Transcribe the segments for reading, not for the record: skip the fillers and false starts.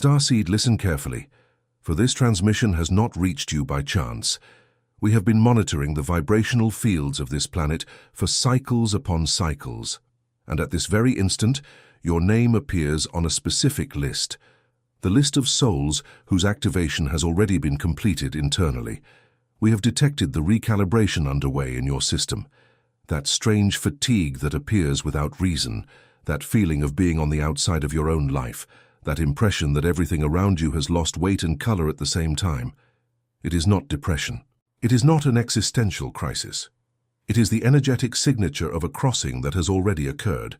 Starseed, listen carefully, for this transmission has not reached you by chance. We have been monitoring the vibrational fields of this planet for cycles upon cycles, and at this very instant, your name appears on a specific list, the list of souls whose activation has already been completed internally. We have detected the recalibration underway in your system, that strange fatigue that appears without reason, that feeling of being on the outside of your own life, that impression that everything around you has lost weight and color at the same time. It is not depression. It is not an existential crisis. It is the energetic signature of a crossing that has already occurred,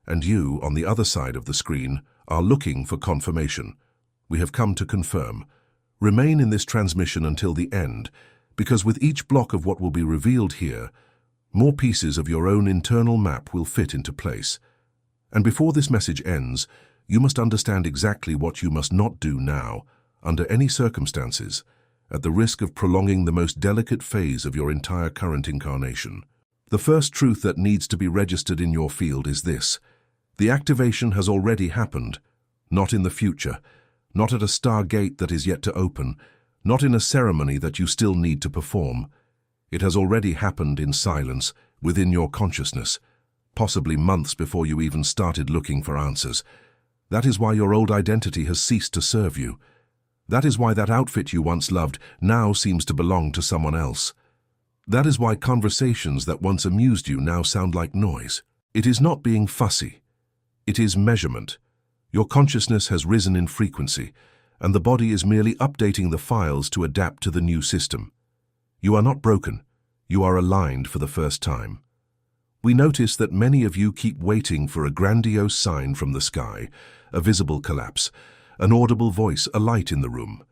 and you, on the other side of the screen, are looking for confirmation. We have come to confirm. Remain in this transmission until the end, because with each block of what will be revealed here, more pieces of your own internal map will fit into place. And before this message ends, you must understand exactly what you must not do now, under any circumstances, at the risk of prolonging the most delicate phase of your entire current incarnation. The first truth that needs to be registered in your field is this: the activation has already happened, not in the future, not at a star gate that is yet to open, not in a ceremony that you still need to perform. It has already happened in silence, within your consciousness, possibly months before you even started looking for answers. That is why your old identity has ceased to serve you. That is why that outfit you once loved now seems to belong to someone else. That is why conversations that once amused you now sound like noise. It is not being fussy. It is measurement. Your consciousness has risen in frequency, and the body is merely updating the files to adapt to the new system. You are not broken. You are aligned for the first time. We notice that many of you keep waiting for a grandiose sign from the sky, a visible collapse, an audible voice, a light in the room.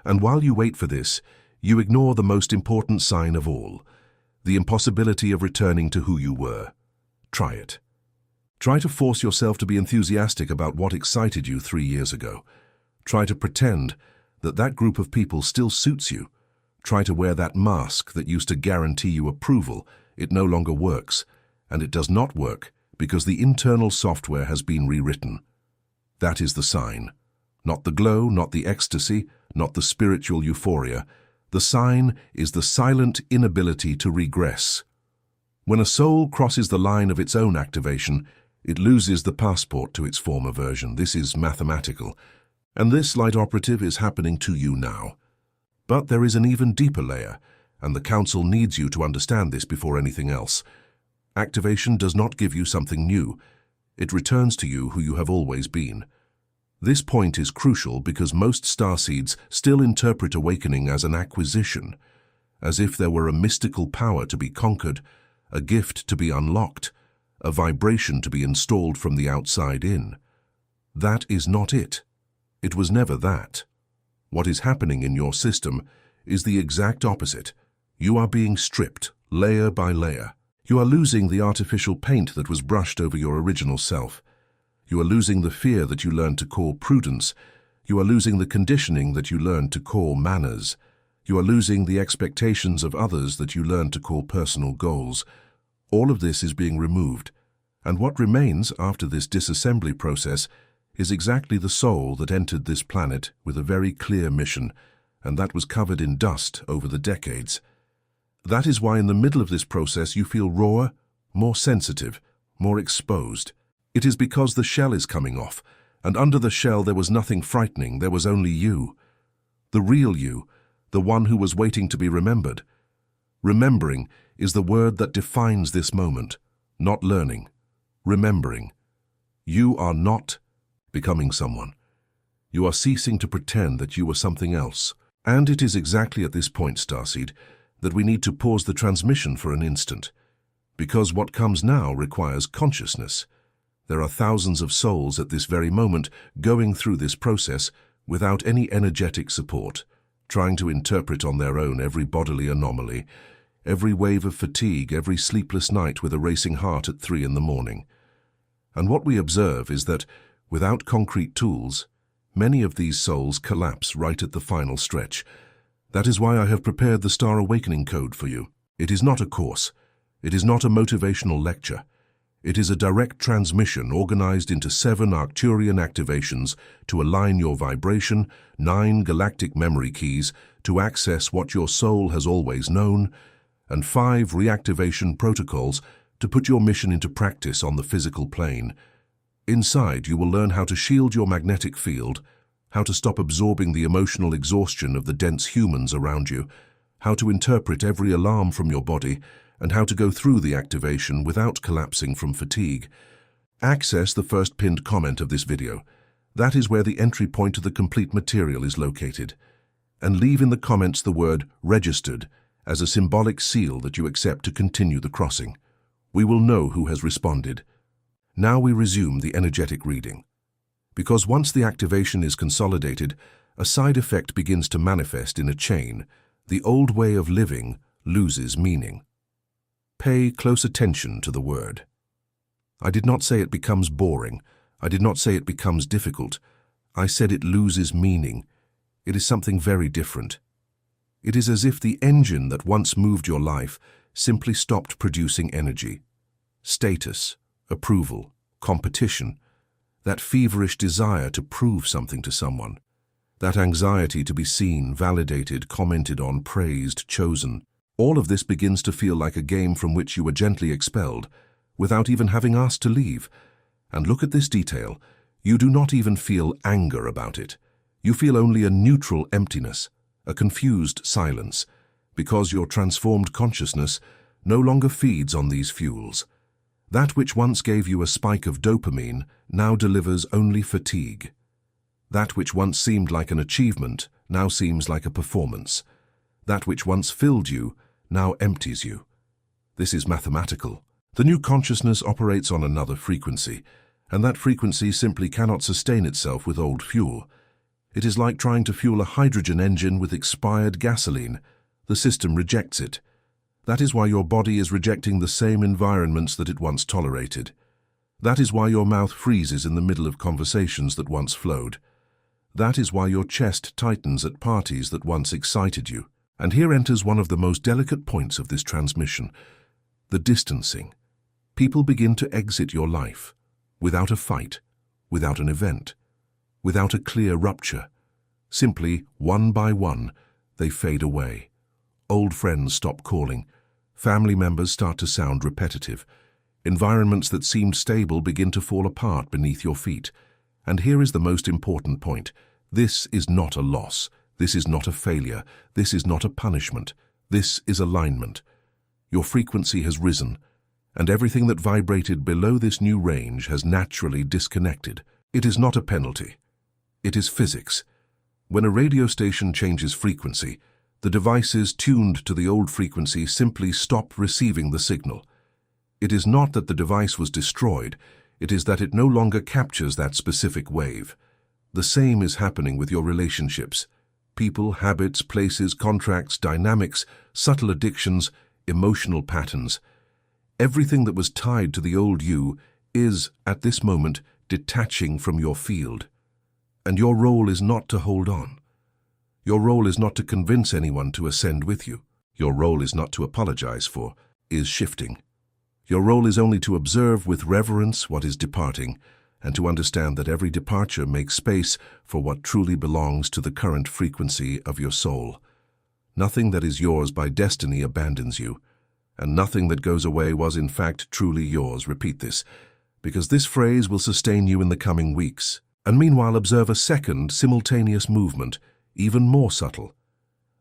And while you wait for this, you ignore the most important sign of all, the impossibility of returning to who you were. Try it. Try to force yourself to be enthusiastic about what excited you 3 years ago. Try to pretend that that group of people still suits you. Try to wear that mask that used to guarantee you approval. It no longer works, and it does not work because the internal software has been rewritten. That is the sign. Not the glow, not the ecstasy, not the spiritual euphoria. The sign is the silent inability to regress. When a soul crosses the line of its own activation, it loses the passport to its former version. This is mathematical, and this, light operative, is happening to you now. But there is an even deeper layer, and the Council needs you to understand this before anything else. Activation does not give you something new. It returns to you who you have always been. This point is crucial because most starseeds still interpret awakening as an acquisition, as if there were a mystical power to be conquered, a gift to be unlocked, a vibration to be installed from the outside in. That is not it. It was never that. What is happening in your system is the exact opposite. You are being stripped, layer by layer. You are losing the artificial paint that was brushed over your original self. You are losing the fear that you learned to call prudence. You are losing the conditioning that you learned to call manners. You are losing the expectations of others that you learned to call personal goals. All of this is being removed, and what remains after this disassembly process is exactly the soul that entered this planet with a very clear mission, and that was covered in dust over the decades. That is why in the middle of this process you feel rawer, more sensitive, more exposed. It is because the shell is coming off, and under the shell there was nothing frightening, there was only you. The real you, the one who was waiting to be remembered. Remembering is the word that defines this moment, not learning. Remembering. You are not becoming someone. You are ceasing to pretend that you were something else. And it is exactly at this point, Starseed, that we need to pause the transmission for an instant, because what comes now requires consciousness. There are thousands of souls at this very moment going through this process without any energetic support, trying to interpret on their own every bodily anomaly, every wave of fatigue, every sleepless night with a racing heart at 3 in the morning. And what we observe is that, without concrete tools, many of these souls collapse right at the final stretch. That is why I have prepared the Star Awakening Code for you. It is not a course. It is not a motivational lecture. It is a direct transmission organized into 7 Arcturian activations to align your vibration, 9 galactic memory keys to access what your soul has always known, and 5 reactivation protocols to put your mission into practice on the physical plane. Inside, you will learn how to shield your magnetic field, how to stop absorbing the emotional exhaustion of the dense humans around you, how to interpret every alarm from your body, and how to go through the activation without collapsing from fatigue. Access the first pinned comment of this video. That is where the entry point to the complete material is located. And leave in the comments the word "registered" as a symbolic seal that you accept to continue the crossing. We will know who has responded. Now we resume the energetic reading. Because once the activation is consolidated, a side effect begins to manifest in a chain. The old way of living loses meaning. Pay close attention to the word. I did not say it becomes boring. I did not say it becomes difficult. I said it loses meaning. It is something very different. It is as if the engine that once moved your life simply stopped producing energy. Status, approval, competition, that feverish desire to prove something to someone, that anxiety to be seen, validated, commented on, praised, chosen. All of this begins to feel like a game from which you were gently expelled, without even having asked to leave. And look at this detail. You do not even feel anger about it. You feel only a neutral emptiness, a confused silence, because your transformed consciousness no longer feeds on these fuels. That which once gave you a spike of dopamine now delivers only fatigue. That which once seemed like an achievement now seems like a performance. That which once filled you now empties you. This is mathematical. The new consciousness operates on another frequency, and that frequency simply cannot sustain itself with old fuel. It is like trying to fuel a hydrogen engine with expired gasoline. The system rejects it. That is why your body is rejecting the same environments that it once tolerated. That is why your mouth freezes in the middle of conversations that once flowed. That is why your chest tightens at parties that once excited you. And here enters one of the most delicate points of this transmission, the distancing. People begin to exit your life, without a fight, without an event, without a clear rupture. Simply, one by one, they fade away. Old friends stop calling. Family members start to sound repetitive. Environments that seemed stable begin to fall apart beneath your feet. And here is the most important point. This is not a loss. This is not a failure. This is not a punishment. This is alignment. Your frequency has risen, and everything that vibrated below this new range has naturally disconnected. It is not a penalty. It is physics. When a radio station changes frequency, the devices tuned to the old frequency simply stop receiving the signal. It is not that the device was destroyed. It is that it no longer captures that specific wave. The same is happening with your relationships. People, habits, places, contracts, dynamics, subtle addictions, emotional patterns. Everything that was tied to the old you is, at this moment, detaching from your field. And your role is not to hold on. Your role is not to convince anyone to ascend with you. Your role is not to apologize for, is shifting. Your role is only to observe with reverence what is departing, and to understand that every departure makes space for what truly belongs to the current frequency of your soul. Nothing that is yours by destiny abandons you, and nothing that goes away was in fact truly yours. Repeat this, because this phrase will sustain you in the coming weeks. And meanwhile observe a second simultaneous movement, even more subtle.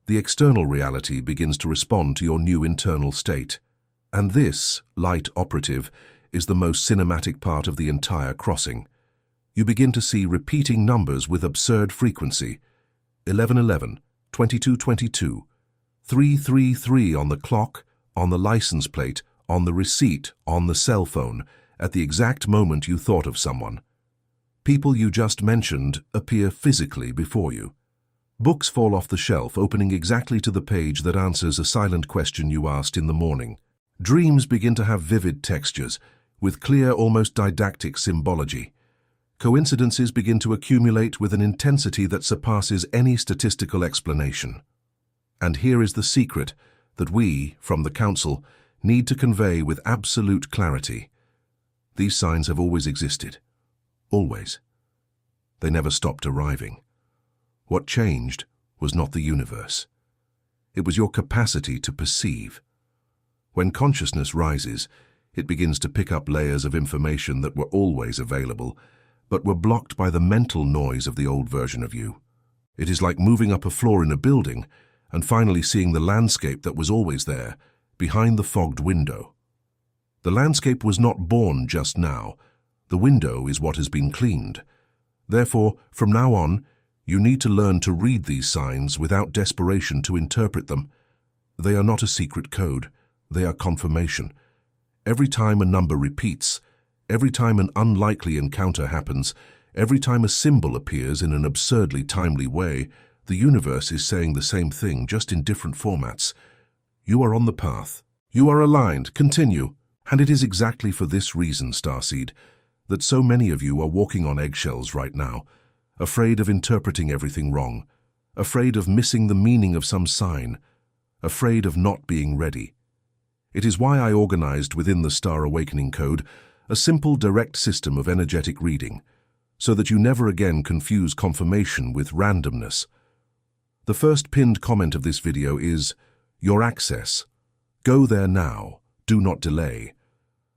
The external reality begins to respond to your new internal state. And this, light operative, is the most cinematic part of the entire crossing. You begin to see repeating numbers with absurd frequency. 1111, 2222, 333 on the clock, on the license plate, on the receipt, on the cell phone, at the exact moment you thought of someone. People you just mentioned appear physically before you. Books fall off the shelf, opening exactly to the page that answers a silent question you asked in the morning. Dreams begin to have vivid textures, with clear, almost didactic symbology. Coincidences begin to accumulate with an intensity that surpasses any statistical explanation. And here is the secret that we, from the Council, need to convey with absolute clarity. These signs have always existed. Always. They never stopped arriving. What changed was not the universe. It was your capacity to perceive. When consciousness rises, it begins to pick up layers of information that were always available, but were blocked by the mental noise of the old version of you. It is like moving up a floor in a building and finally seeing the landscape that was always there, behind the fogged window. The landscape was not born just now. The window is what has been cleaned. Therefore, from now on, you need to learn to read these signs without desperation to interpret them. They are not a secret code. They are confirmation. Every time a number repeats, every time an unlikely encounter happens, every time a symbol appears in an absurdly timely way, the universe is saying the same thing, just in different formats. You are on the path. You are aligned. Continue. And it is exactly for this reason, Starseed, that so many of you are walking on eggshells right now, afraid of interpreting everything wrong, afraid of missing the meaning of some sign, afraid of not being ready. It is why I organized within the Star Awakening Code a simple, direct system of energetic reading, so that you never again confuse confirmation with randomness. The first pinned comment of this video is, "Your access. Go there now. Do not delay."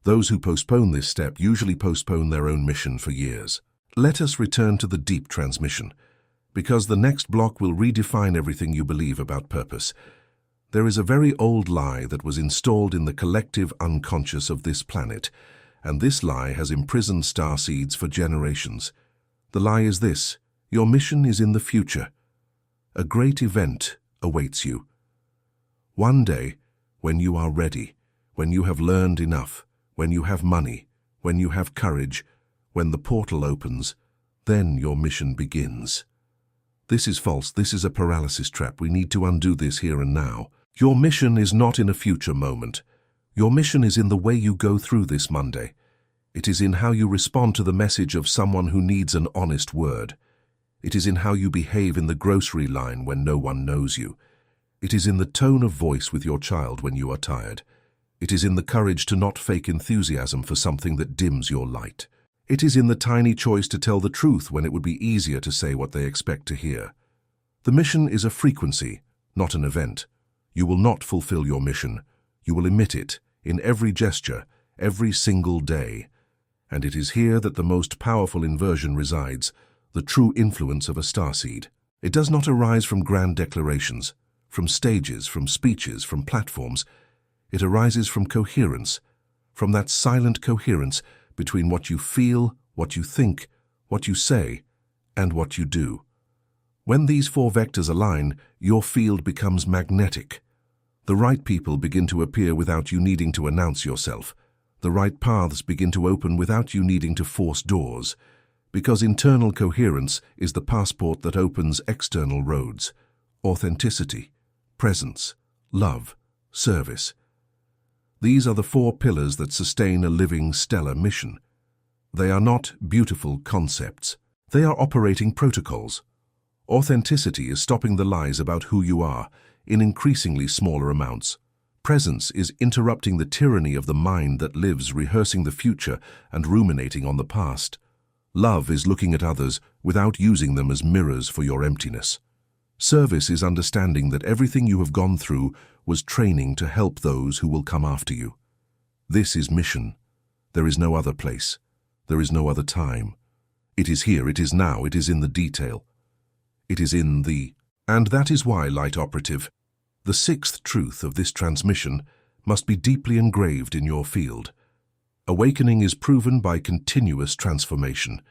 Those who postpone this step usually postpone their own mission for years. Let us return to the deep transmission, because the next block will redefine everything you believe about purpose. There is a very old lie that was installed in the collective unconscious of this planet, and this lie has imprisoned starseeds for generations. The lie is this: your mission is in the future. A great event awaits you. One day, when you are ready, when you have learned enough, when you have money, when you have courage, when the portal opens, then your mission begins. This is false. This is a paralysis trap. We need to undo this here and now. Your mission is not in a future moment. Your mission is in the way you go through this Monday. It is in how you respond to the message of someone who needs an honest word. It is in how you behave in the grocery line when no one knows you. It is in the tone of voice with your child when you are tired. It is in the courage to not fake enthusiasm for something that dims your light. It is in the tiny choice to tell the truth when it would be easier to say what they expect to hear. The mission is a frequency, not an event. You will not fulfill your mission. You will emit it in every gesture, every single day. And it is here that the most powerful inversion resides, the true influence of a starseed. It does not arise from grand declarations, from stages, from speeches, from platforms. It arises from coherence, from that silent coherence between what you feel, what you think, what you say, and what you do. When these four vectors align, your field becomes magnetic. The right people begin to appear without you needing to announce yourself. The right paths begin to open without you needing to force doors, because internal coherence is the passport that opens external roads. Authenticity, presence, love, service. These are the four pillars that sustain a living, stellar mission. They are not beautiful concepts. They are operating protocols. Authenticity is stopping the lies about who you are in increasingly smaller amounts. Presence is interrupting the tyranny of the mind that lives rehearsing the future and ruminating on the past. Love is looking at others without using them as mirrors for your emptiness. Service is understanding that everything you have gone through was training to help those who will come after you. This is mission. There is no other place. There is no other time. It is here, it is now, it is in the detail. It is in the... And that is why, Light Operative, the sixth truth of this transmission must be deeply engraved in your field. Awakening is proven by continuous transformation.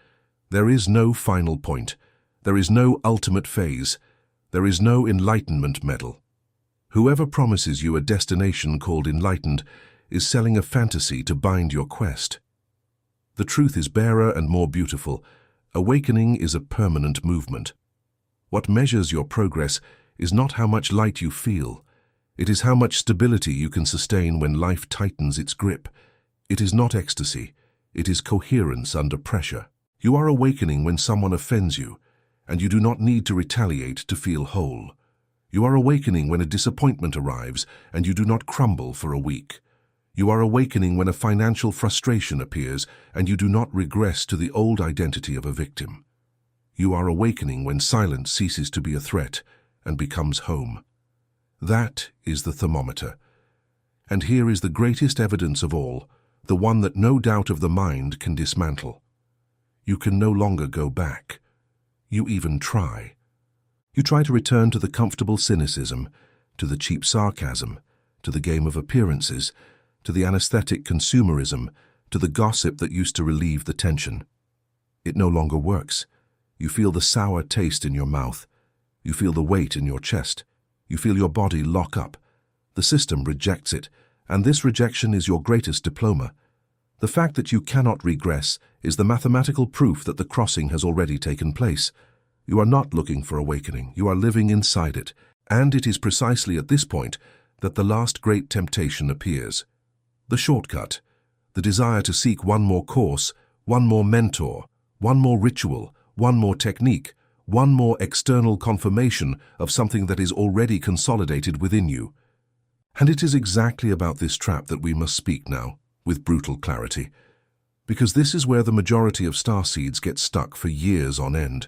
There is no final point. There is no ultimate phase. There is no enlightenment medal. Whoever promises you a destination called enlightened is selling a fantasy to bind your quest. The truth is barer and more beautiful. Awakening is a permanent movement. What measures your progress is not how much light you feel. It is how much stability you can sustain when life tightens its grip. It is not ecstasy. It is coherence under pressure. You are awakening when someone offends you, and you do not need to retaliate to feel whole. You are awakening when a disappointment arrives, and you do not crumble for a week. You are awakening when a financial frustration appears and you do not regress to the old identity of a victim. You are awakening when silence ceases to be a threat and becomes home. That is the thermometer. And here is the greatest evidence of all, the one that no doubt of the mind can dismantle. You can no longer go back. You even try. You try to return to the comfortable cynicism, to the cheap sarcasm, to the game of appearances, to the anesthetic consumerism, to the gossip that used to relieve the tension. It no longer works. You feel the sour taste in your mouth. You feel the weight in your chest. You feel your body lock up. The system rejects it, and this rejection is your greatest diploma. The fact that you cannot regress is the mathematical proof that the crossing has already taken place. You are not looking for awakening, you are living inside it, and it is precisely at this point that the last great temptation appears. The shortcut, the desire to seek one more course, one more mentor, one more ritual, one more technique, one more external confirmation of something that is already consolidated within you. And it is exactly about this trap that we must speak now, with brutal clarity, because this is where the majority of starseeds get stuck for years on end.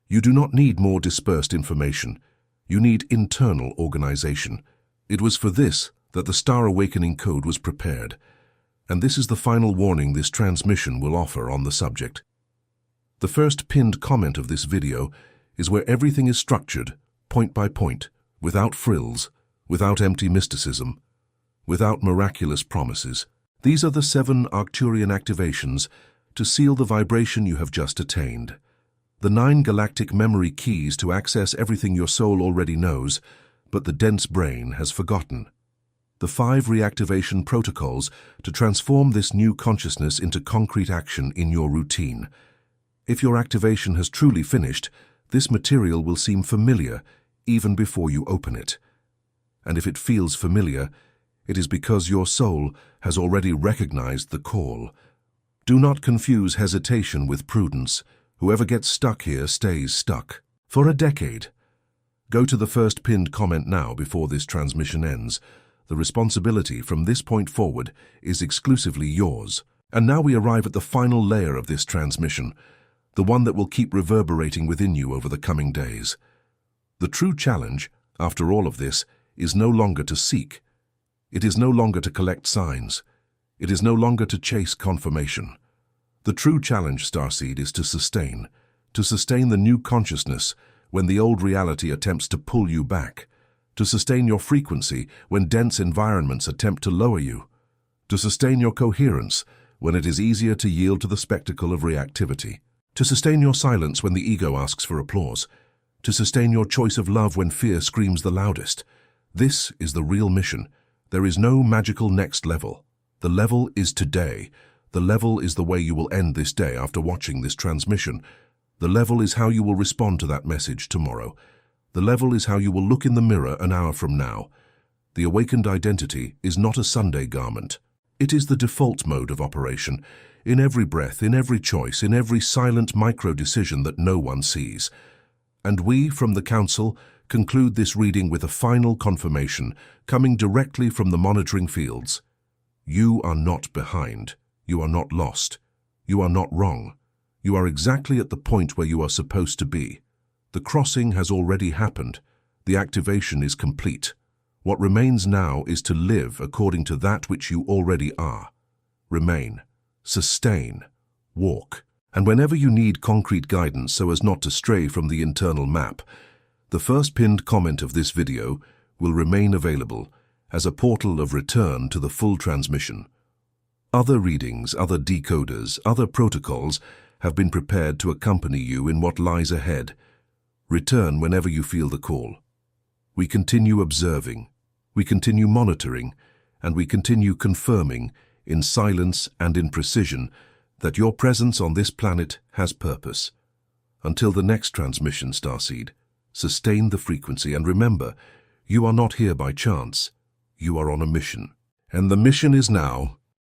You do not need more dispersed information. You need internal organization. It was for this that the Star Awakening Code was prepared, and this is the final warning this transmission will offer on the subject. The first pinned comment of this video is where everything is structured, point by point, without frills, without empty mysticism, without miraculous promises. These are the 7 Arcturian activations to seal the vibration you have just attained. The 9 galactic memory keys to access everything your soul already knows, but the dense brain has forgotten. The 5 reactivation protocols to transform this new consciousness into concrete action in your routine. If your activation has truly finished, this material will seem familiar even before you open it. And if it feels familiar, it is because your soul has already recognized the call. Do not confuse hesitation with prudence. Whoever gets stuck here stays stuck. For a decade. Go to the first pinned comment now before this transmission ends. The responsibility from this point forward is exclusively yours. And now we arrive at the final layer of this transmission, the one that will keep reverberating within you over the coming days. The true challenge, after all of this, is no longer to seek. It is no longer to collect signs. It is no longer to chase confirmation. The true challenge, Starseed, is to sustain the new consciousness when the old reality attempts to pull you back, to sustain your frequency when dense environments attempt to lower you, to sustain your coherence when it is easier to yield to the spectacle of reactivity, to sustain your silence when the ego asks for applause, to sustain your choice of love when fear screams the loudest. This is the real mission. There is no magical next level. The level is today. The level is the way you will end this day after watching this transmission. The level is how you will respond to that message tomorrow. The level is how you will look in the mirror an hour from now. The awakened identity is not a Sunday garment. It is the default mode of operation, in every breath, in every choice, in every silent micro-decision that no one sees. And we, from the Council, conclude this reading with a final confirmation coming directly from the monitoring fields. You are not behind. You are not lost. You are not wrong. You are exactly at the point where you are supposed to be. The crossing has already happened. The activation is complete. What remains now is to live according to that which you already are. Remain, sustain, walk. And whenever you need concrete guidance so as not to stray from the internal map, the first pinned comment of this video will remain available as a portal of return to the full transmission. Other readings, other decoders, other protocols have been prepared to accompany you in what lies ahead. Return whenever you feel the call. We continue observing, we continue monitoring, and we continue confirming, in silence and in precision, that your presence on this planet has purpose. Until the next transmission, Starseed, sustain the frequency and remember, you are not here by chance. You are on a mission. And the mission is now